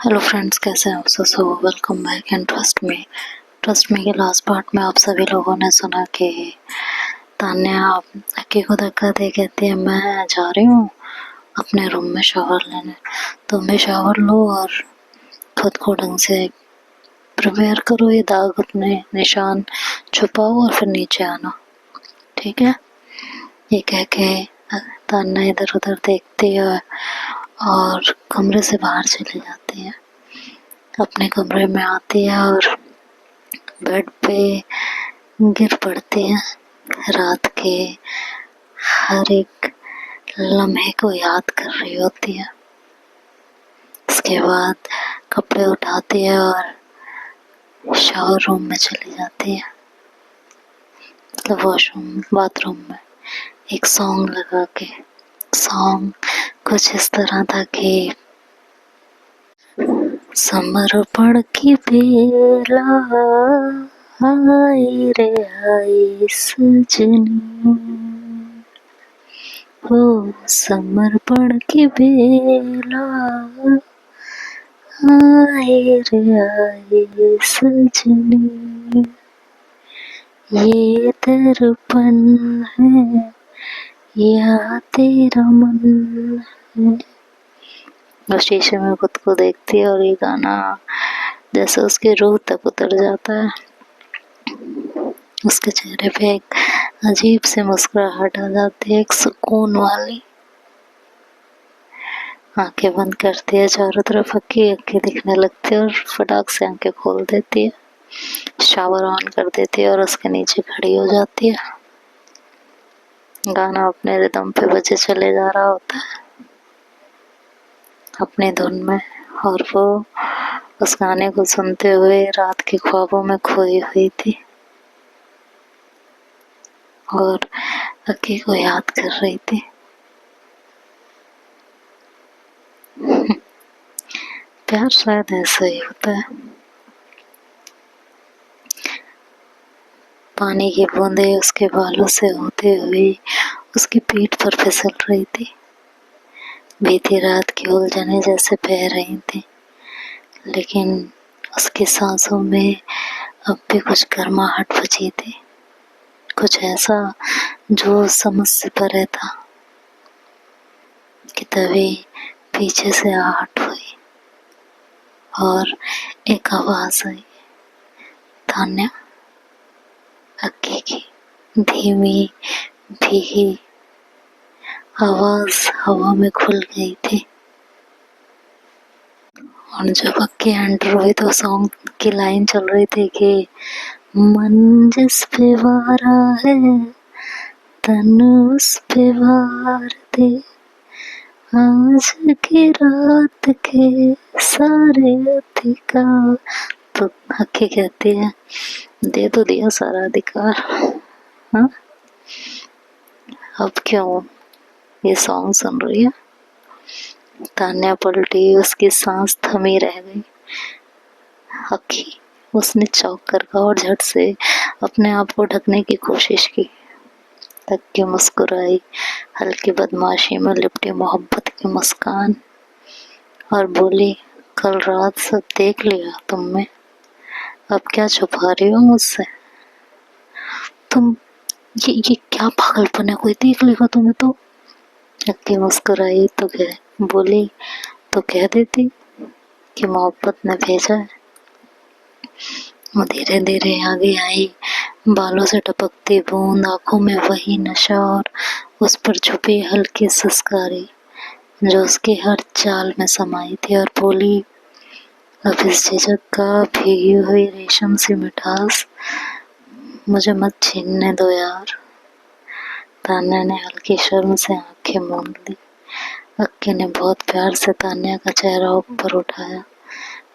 Hello friends, कैसे हैं आप सब? So welcome back and trust me के लास्ट पार्ट में आप सभी लोगों ने सुना कि तान्या अक्की को धक्का दे कहती है मैं जा रही हूँ अपने रूम में शावर लेने, तुम भी शावर लो और खुद को ढंग से प्रिपेयर करो, ये दाग अपने निशान छुपाओ और फिर नीचे आना, ठीक है? ये कह के तान्या इधर उधर देखती है और कमरे से बाहर चली जाती है। अपने कमरे में आती है और बेड पे गिर पड़ती है। रात के हर एक लम्हे को याद कर रही होती है। उसके बाद कपड़े उठाती है और शावर रूम में चली जाती है, मतलब वॉशरूम बाथरूम में। एक सॉन्ग लगा के, सॉन्ग कुछ इस तरह था कि समर्पण की बेला आई रे आई सजनी, हो समर्पण की बेला आई रे आई सजनी, ये दर्पण है या तेरा मन है। वो शीशे में खुद को देखती है और ये गाना जैसे उसकी रूह तक उतर जाता है। उसके चेहरे पे एक अजीब सी मुस्कुराहट आ जाती है, एक सुकून वाली। आंखें बंद करती है, चारों तरफ अक्की अक्की दिखने लगती है और फटाक से आंखें खोल देती है, शावर ऑन कर देती है और उसके नीचे खड़ी हो जाती है। गाना अपने रिदम पे बजे चले जा रहा होता है अपने धुन में, और वो उस गाने को सुनते हुए रात के ख्वाबों में खोई हुई थी और अक्की को याद कर रही थी। प्यार शायद ऐसा ही होता है। पानी की बूंदें उसके बालों से होते हुए उसकी पीठ पर फिसल रही थी। बीती रात की उलझने जैसे बह रही थी, लेकिन उसकी सांसों में अब भी कुछ गर्माहट बची थी, कुछ ऐसा जो समझ से परे था। कि तभी पीछे से आहट हुई और एक आवाज आई, तान्या। अक्की की धीमी भीगी आवाज हवा में खुल गई थी। और जब अक्की एंटर हुई तो सॉन्ग की लाइन चल रही थी कि मन जिस पे वारा है तन उस पे वार दे, आज की रात के सारे अधिकार। तो अक्की कहती है दे तो दिया सारा अधिकार, हाँ अब क्यों ये सॉन्ग सुन रही है? तान्या पलटी, उसकी सांस थमी रह गई। अक्की, उसने चौंक कर कहा और झट से अपने आप को ढकने की कोशिश की। अक्की मुस्कुराई, हल्की बदमाशी में लिपटी मोहब्बत की मुस्कान, और बोली कल रात सब देख लिया तुमने, अब क्या छुपा रही हो मुझसे? तुम ये क्या पागलपन है, कोई देख लेगा तुम्हें तो। अक्की मुस्कुराई तो बोली तो कह देती कि मोहब्बत ने भेजा है। वो धीरे धीरे आगे आई, बालों से टपकती बूंद, आंखों में वही नशा और उस पर छुपी हल्की सिसकारी जो उसकी हर चाल में समाई थी, और बोली अब इस झिझक का भीगी हुई रेशम सी मिठास मुझे मत छीनने दो यार। तान्या ने हल्की शर्म से आंखें मूंद ली। अक्की ने बहुत प्यार से तान्या का चेहरा ऊपर उठाया,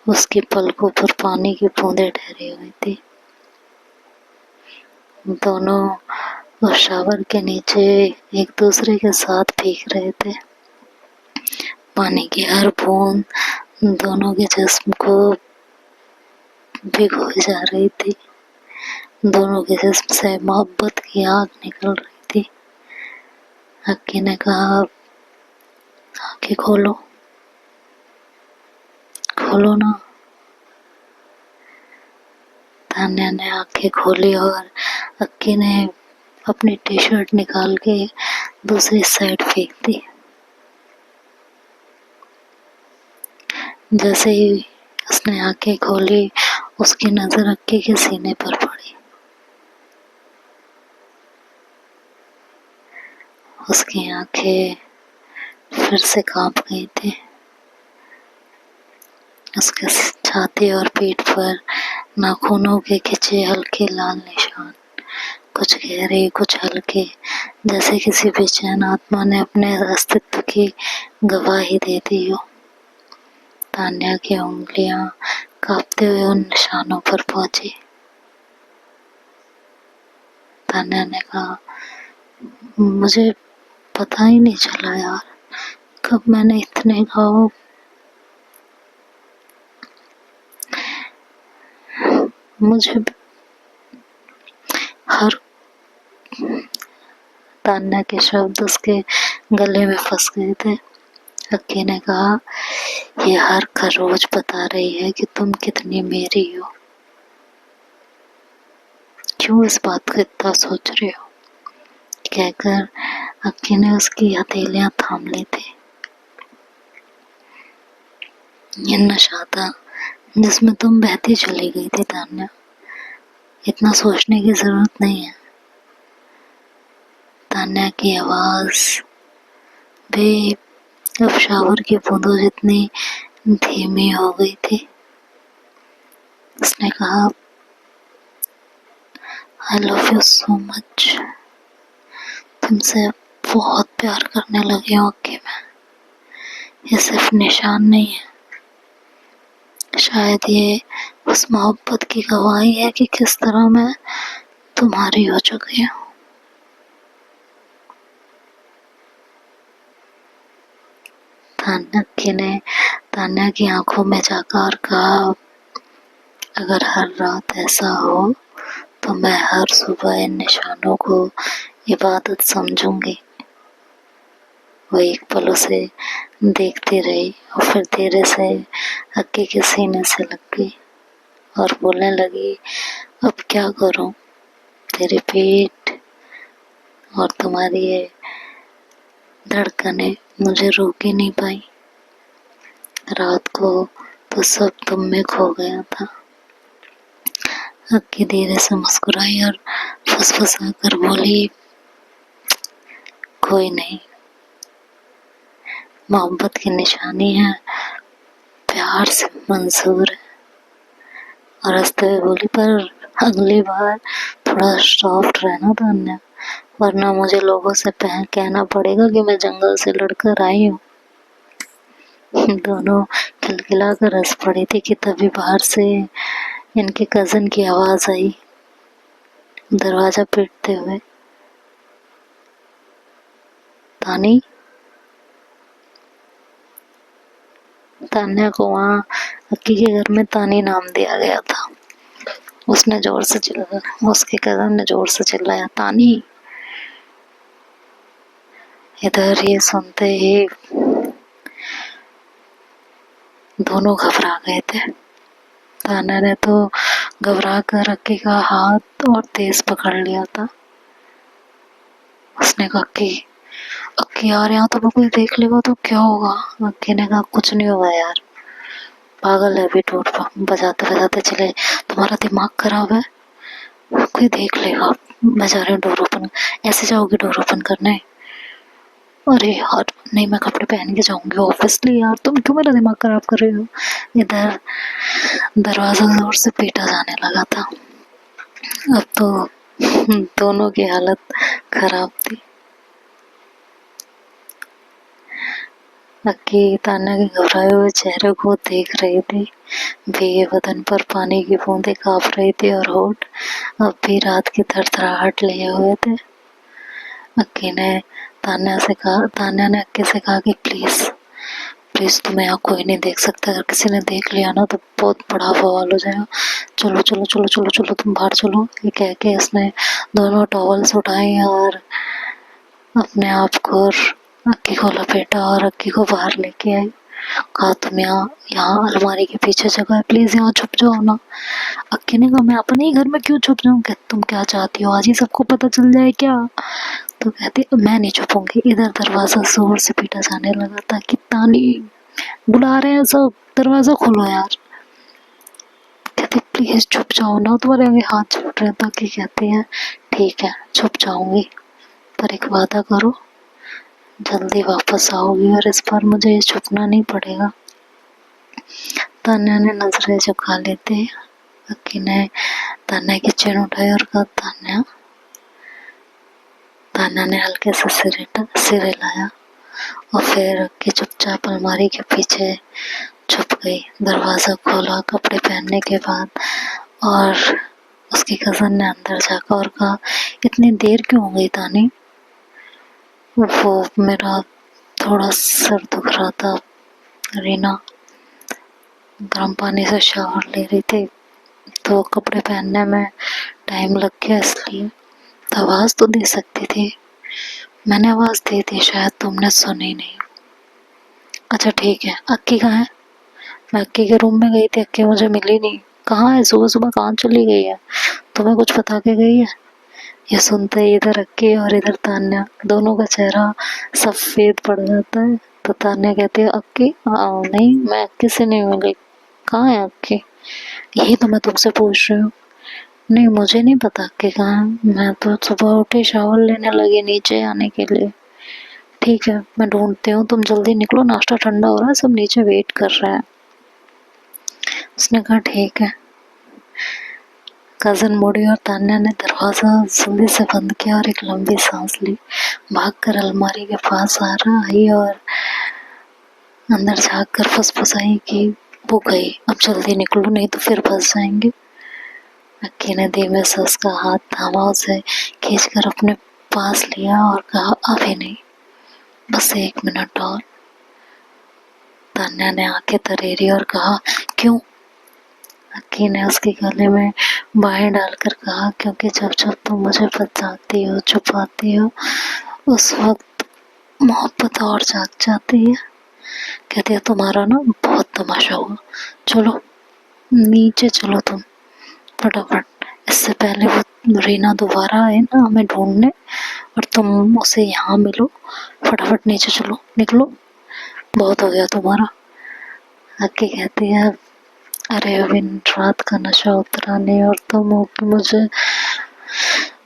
उसकी पलकों पर पानी की बूंदें ठहरी हुई थी। दोनों उस शावर के नीचे एक दूसरे के साथ भीग रहे थे। पानी की हर बूंद दोनों के जिस्म को भिगोए जा रही थी। दोनों के जिस्म से मोहब्बत की आग निकल रही थी। अक्की ने कहा आंखें खोलो खोलो ना। तान्या ने आंखें खोली और अक्की ने अपनी टी शर्ट निकाल के दूसरी साइड फेंक दी। जैसे ही उसने आंखें खोली, उसकी नजर अक्की के सीने पर पड़ी। उसकी आंखें फिर से कांप गई थी। उसके छाती और पीठ पर नाखूनों के खिंचे हल्के लाल निशान, कुछ गहरे कुछ हल्के, जैसे किसी बेचैन आत्मा ने अपने अस्तित्व की गवाही दे दी हो। तान्या की उंगलियां कांपते हुए उन निशानों पर पहुंची। तान्या ने कहा, मुझे पता ही नहीं चला यार, कब मैंने इतने घाव। मुझे हर तान्या के शब्द उसके गले में फंस गए थे। अक्की ने कहा, ये हर खरोच बता रही है कि तुम कितनी मेरी हो। क्यों इस बात को इतना सोच रहे हो? कहकर अक्की ने उसकी हथेलियां थाम ली थी। ये नशा था जिसमें तुम बहती चली गई थी तान्या। इतना सोचने की जरूरत नहीं है। तान्या की आवाज भी अब शावर की बूंदों जितनी धीमी हो गई थी। उसने कहा, I love you so much. तुमसे बहुत प्यार करने लगी हूँ अक्की मैं। ये सिर्फ निशान नहीं है, शायद ये उस मोहब्बत की गवाही है कि किस तरह मैं तुम्हारी हो चुकी हूँ। अक्की ने तान्या की आंखों में जाकर कहा, अगर हर रात ऐसा हो तो मैं हर सुबह इन निशानों को इबादत समझूंगी। वो एक पल उसे देखती रही और फिर धीरे से अक्की के सीने से लग गई और बोलने लगी, अब क्या करूं? तेरी पीठ और तुम्हारी ये धड़कनें मुझे रोक ही नहीं पाई। रात को तो सब तुम में खो गया था। अक्की धीरे से मुस्कुराई और फुसफुसा कर बोली, कोई नहीं, मोहब्बत की निशानी है, प्यार से मंजूर है। और हंसते हुए बोली, पर अगली बार थोड़ा सॉफ्ट रहना तान्या, वरना मुझे लोगों से कहना पड़ेगा कि मैं जंगल से लड़कर आई हूँ। दोनों खिलखिला कर हंस पड़ी थी कि तभी बाहर से इनके कजन की आवाज आई, दरवाजा पीटते हुए। तानी। तान्या को वहाँ अक्की के घर में तानी नाम दिया गया था। उसके कजन ने जोर से चिल्लाया, तानी। इधर ये सुनते ही दोनों घबरा गए थे। तान्या ने तो घबरा कर अक्की का हाथ और तेज पकड़ लिया था। उसने कहा, अक्की यार, यहाँ तो कोई देख लेगा तो क्या होगा? अक्की ने कहा, कुछ नहीं होगा यार, पागल है, अभी टूट बजाते बजाते चले, तुम्हारा दिमाग खराब है, कोई देख लेगा। मैं जा रही हूँ डोर ओपन। ऐसे जाओगी डोर ओपन करने? अरे यार नहीं, मैं कपड़े पहन के जाऊंगी ऑब्वियसली। यार तुम क्यों मेरा दिमाग खराब कर रही हो? इधर दरवाजा जोर से पीटा जाने लगा था। अब तो दोनों की हालत खराब थी। अक्की तान्या के घबराए हुए चेहरे को देख रही थी। भीगे बदन पर पानी की बूंदें कांप रही थी और होठ अब भी रात की थरथराहट लिए हुए थे। अक्की ने तान्या ने अक्की से कहा कि प्लीज तुम्हें यहाँ कोई नहीं देख सकता। अगर किसी ने देख लिया ना तो बहुत बड़ा बवाल हो जाएगा। चलो चलो चलो चलो चलो, तुम बाहर चलो। ये कह के उसने दोनों टॉवल्स उठाई और अपने आप को और अक्की को लपेटा और अक्की को बाहर लेके आई। कहा तुम यहाँ यहाँ अलमारी के पीछे जगह है, प्लीज यहाँ छुप जाओ ना। अक्की ने कहा मैं अपने ही घर में क्यों छुप जाऊँ? कहती तुम क्या चाहती हो, आज ही सबको पता चल जाए क्या? तो कहती मैं नहीं छुपूंगी। इधर दरवाजा जोर से पीटा जाने लगा था कि तानी बुला रहे हैं सब, दरवाजा खोलो यार। कहती प्लीज छुप जाओ ना, तुम्हारे आगे हाथ जोड़ रहे हैं। ताकि कहती है ठीक है छुप जाऊंगी, पर एक वादा करो जल्दी वापस आओगी और इस बार मुझे ये छुपना नहीं पड़ेगा। तान्या ने नजरें झुका लेते अक्की ने तान्या की चेन उठाई और कहा तान्या। तान्या ने हल्के से सिर हिलाया और फिर अक्की चुपचाप अलमारी के पीछे छुप गई। दरवाजा खोला कपड़े पहनने के बाद और उसकी कजन ने अंदर जाकर और कहा इतनी देर क्यों हो गई तानी? वो मेरा थोड़ा सर दुख रहा था रीना, गर्म पानी से शावर ले रही थी तो कपड़े पहनने में टाइम लग गया, इसलिए। तो आवाज तो दे सकती थी, मैंने आवाज दी थी, शायद तुमने सुनी नहीं। अच्छा ठीक है, अक्की कहाँ है? मैं अक्की के रूम में गई थी, अक्की मुझे मिली नहीं। कहाँ है? सुबह सुबह कहाँ चली गई है? तुम्हें कुछ बता के गई है? ये सुनते ही इधर अक्की और इधर तान्या दोनों का चेहरा सफेद पड़ जाता है। तो तान्या कहती है अक्की नहीं, मैं अक्की से नहीं मिली। कहाँ है अक्की? यही तो मैं तुमसे पूछ रही हूँ। नहीं मुझे नहीं पता अक्की कहाँ है, मैं तो सुबह उठी शावर लेने लगी नीचे आने के लिए। ठीक है मैं ढूंढती हूँ, तुम जल्दी निकलो, नाश्ता ठंडा हो रहा है, सब नीचे वेट कर रहे हैं। उसने कहा ठीक है। कजन मुड़ी और तान्या ने दरवाजा जल्दी से बंद किया और एक लंबी सांस ली। भागकर अलमारी के पास आ रही और अंदर जाकर फुसफुसाई कि वो गई, अब जल्दी निकलो नहीं तो फिर फंस जाएंगे। अक्की ने धीमे से उसका हाथ थामा, उसे खींचकर अपने पास लिया और कहा अभी नहीं, बस 1 मिनट और। तान्या ने आंखें तरेरी और कहा क्यों? अक्की ने उसके गले में बाहें डालकर कहा क्योंकि जब जब तुम मुझे बचाती हो छुपाती हो उस वक्त मोहब्बत और जाग जाती है। कहती है तुम्हारा ना बहुत तमाशा हुआ, चलो नीचे चलो तुम फटाफट, इससे पहले वो रीना दोबारा आए ना हमें ढूंढने और तुम उसे यहाँ मिलो। फटाफट नीचे चलो, निकलो, बहुत हो गया तुम्हारा। अक्की कहती है अरे अभी रात का नशा उतरा नहीं और तुम हो कि मुझे,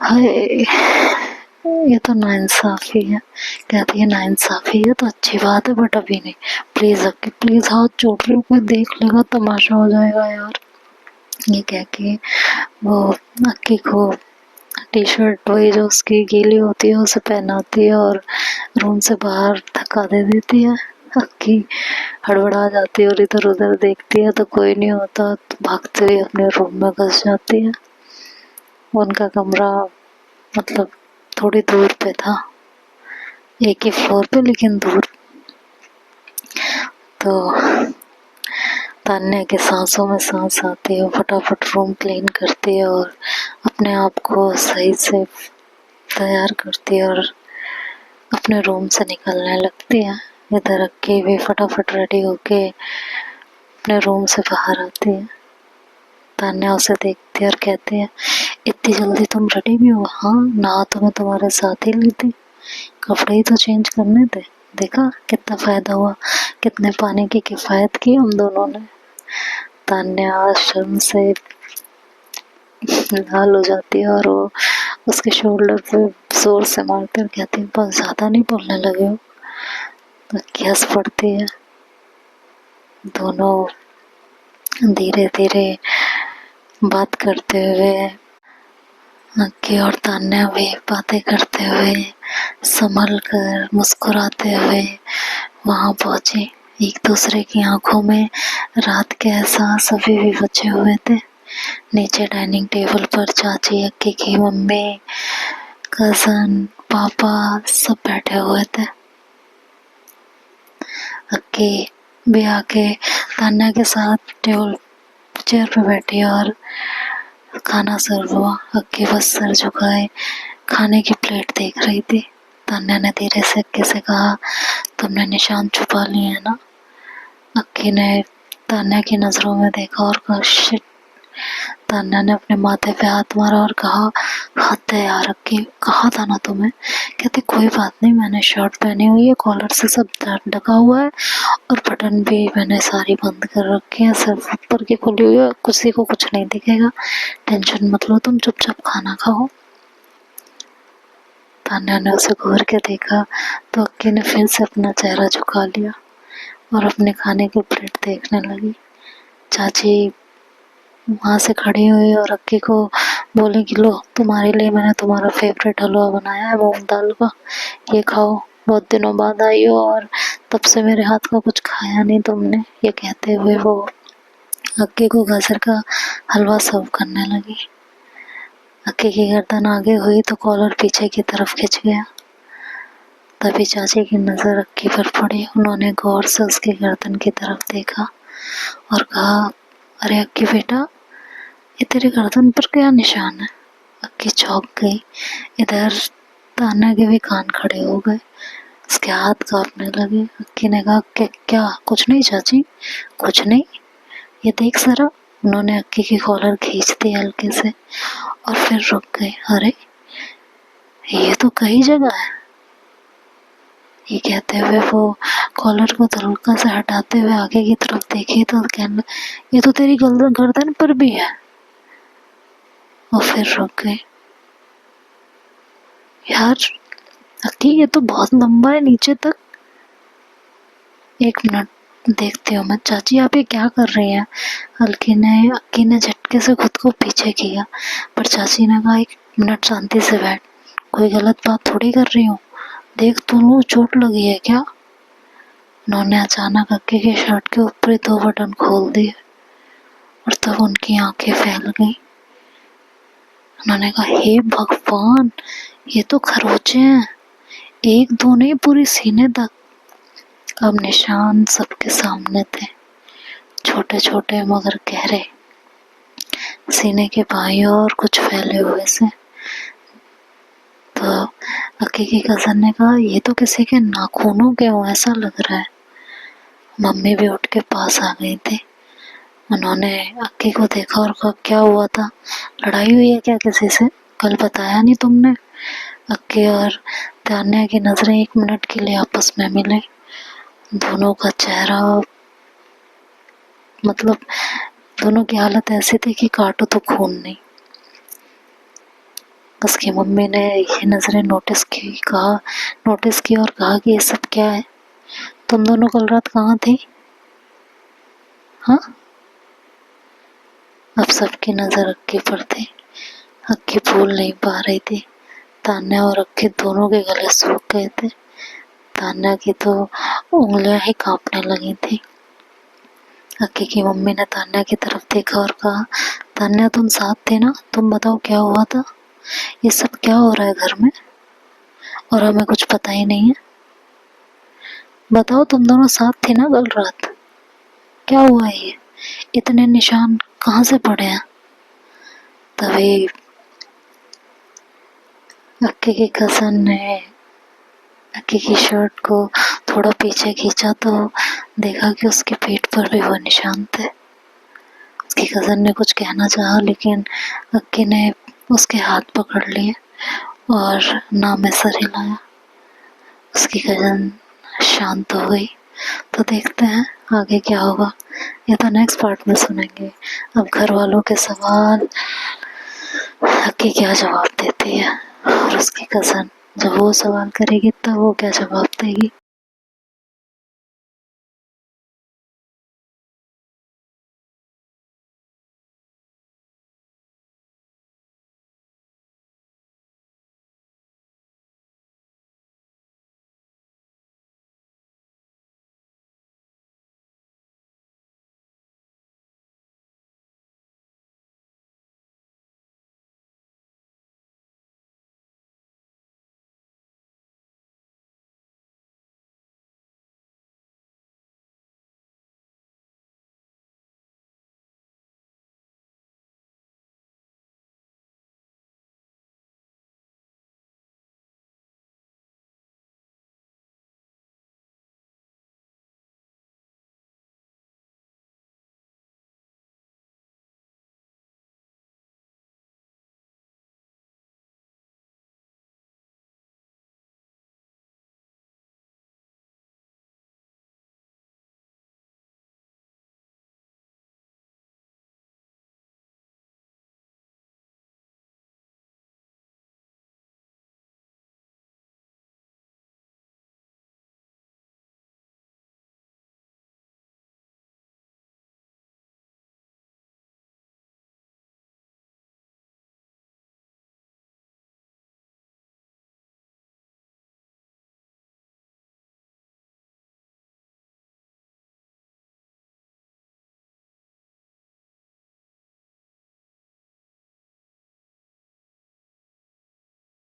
हाय ये तो नाइंसाफी है। कहती है नाइंसाफी है तो अच्छी बात है बट अभी नहीं, प्लीज अक्की प्लीज, हाथ जोड़ रही हूँ, कोई देख लेगा तमाशा हो जाएगा यार। ये कह के वो अक्की को टी शर्ट वही जो उसकी गीली होती है उसे पहनाती है और रूम से बाहर धक्का दे देती है। अक्की हड़बड़ा जाती है और इधर उधर देखती है तो कोई नहीं होता, तो भागते हुए अपने रूम में घुस जाती है। उनका कमरा मतलब थोड़ी दूर पे था, एक ही फ्लोर पे लेकिन दूर। तो तान्या के सांसों में सांस आती है, फटाफट रूम क्लीन करती है और अपने आप को सही से तैयार करती है और अपने रूम से निकलने लगती है। इधर अक्की भी फटाफट रेडी होके अपने रूम से बाहर आती है। तान्या उसे देखती है और कहती है इतनी जल्दी तुम रेडी भी हो? हाँ नहा तो मैं तुम्हारे साथ ही ली थी, कपड़े ही तो चेंज करने थे, देखा कितना फायदा हुआ, कितने पानी की किफायत की हम दोनों ने। तान्या शर्म से लाल हो जाती है और वो उसके शोल्डर पे जोर से मारती है और कहती है बहुत ज्यादा नहीं बोलने लगे हो? तो हंस पड़ती है। दोनों धीरे धीरे बात करते हुए अक्की और तान्या भी बातें करते हुए संभल कर मुस्कुराते हुए वहां पहुंचे। एक दूसरे की आंखों में रात के एहसास अभी भी बचे हुए थे। नीचे डाइनिंग टेबल पर चाची, अक्की की मम्मी, कजन, पापा सब बैठे हुए थे। अक्की भी आके तान्या के साथ टेबल चेयर पे बैठी और खाना सर्व हुआ। अक्की बस सर झुकाए खाने की प्लेट देख रही थी। तान्या ने धीरे से अक्की से कहा तुमने निशान छुपा लिए है ना? अक्की ने तान्या की नजरों में देखा और कहा शिट। तान्या ने अपने माथे पे हाथ मारा और कहा हद है यार अक्की, कहा था ना तुम्हें। कहती कोई बात नहीं, मैंने शर्ट पहनी हुई है, कॉलर से सब ढका हुआ है और बटन भी मैंने सारी बंद कर रखी है, सिर्फ ऊपर की खुली हुई है, किसी को कुछ नहीं दिखेगा, टेंशन मत लो, तुम चुपचाप खाना खाओ। तान्या ने उसे घूर के देखा तो अक्की ने फिर से अपना चेहरा झुका लिया और अपने खाने की प्लेट देखने लगी। चाची वहां से खड़ी हुई और अक्की को बोले कि लो तुम्हारे लिए मैंने तुम्हारा फेवरेट हलवा बनाया है मूंग दाल का, ये खाओ, बहुत दिनों बाद आई हो और तब से मेरे हाथ का कुछ खाया नहीं तुमने। ये कहते हुए वो अक्की को गाजर का हलवा सर्व करने लगी। अक्की की गर्दन आगे हुई तो कॉलर पीछे की तरफ खिंच गया। तभी चाची की नजर अक्की पर पड़ी। उन्होंने गौर से उसकी गर्दन की तरफ देखा और कहा अरे अक्की बेटा, ये तेरी गर्दन पर क्या निशान है। अक्की चौंक गई। इधर तान्या के भी कान खड़े हो गए, उसके हाथ कांपने लगे। अक्की ने कहा क्या कुछ नहीं चाची, कुछ नहीं, ये देख जरा। उन्होंने अक्की की कॉलर खींच दी हल्के से और फिर रुक गए। अरे ये तो कई जगह है। ये कहते हुए वो कॉलर को हल्का से हटाते हुए आगे की तरफ देखी तो कहने ये तो तेरी गर्दन पर भी है। और फिर रुक गए। यार अक्की ये तो बहुत लंबा है नीचे तक। एक मिनट देखती हूँ मैं। चाची आप ये क्या कर रही हैं। अक्की ने झटके से खुद को पीछे किया पर चाची ने कहा एक मिनट शांति से बैठ, कोई गलत बात थोड़ी कर रही हूँ, देख तू चोट लगी है क्या। उन्होंने अचानक अक्की के शर्ट के ऊपर 2 बटन खोल दिए और तब उनकी आंखें फैल गई। उन्होंने कहा हे भगवान, ये तो खरोचे हैं, एक दो नहीं पूरी सीने तक। अब निशान सबके सामने थे, छोटे छोटे मगर गहरे, सीने के बाईं ओर कुछ फैले हुए से। तो अक्की की कजन ने कहा ये तो किसी के नाखूनों के हो ऐसा लग रहा है। मम्मी भी उठ के पास आ गई थी। उन्होंने अक्की को देखा और कहा क्या हुआ था, लड़ाई हुई है क्या किसी से, कल बताया नहीं तुमने। अक्की और तान्या की नजरें 1 मिनट के लिए आपस में मिले। दोनों का चेहरा मतलब दोनों की हालत ऐसी थी कि काटो तो खून नहीं। उसकी मम्मी ने ये नजरें नोटिस की और कहा कि ये सब क्या है, तुम दोनों कल रात कहाँ थे। हाँ, अब सबकी नजर अक्की पर थी। अक्की बोल नहीं पा रही थी। तान्या और अक्की दोनों के गले सूख गए थे। तान्या की तो उंगलियां ही कांपने लगी थी। अक्की की मम्मी ने तान्या की तरफ देखा और कहा तान्या तुम साथ थे ना, तुम बताओ क्या हुआ था, ये सब क्या हो रहा है घर में और हमें कुछ पता ही नहीं है। बताओ तुम दोनों साथ थे ना कल रात, क्या हुआ है ये, इतने निशान कहाँ से पड़े हैं। तभी अक्की की कजन ने अक्की की शर्ट को थोड़ा पीछे खींचा तो देखा कि उसके पेट पर भी वो निशान थे। उसकी कजन ने कुछ कहना चाहा लेकिन अक्की ने उसके हाथ पकड़ लिए और ना में सर हिलाया। उसकी कजन शांत हो गई। तो देखते हैं आगे क्या होगा, ये तो नेक्स्ट पार्ट में सुनेंगे। अब घर वालों के सवाल अक्की क्या जवाब देती है और उसकी कजन जब वो सवाल करेगी तब वो क्या जवाब देगी।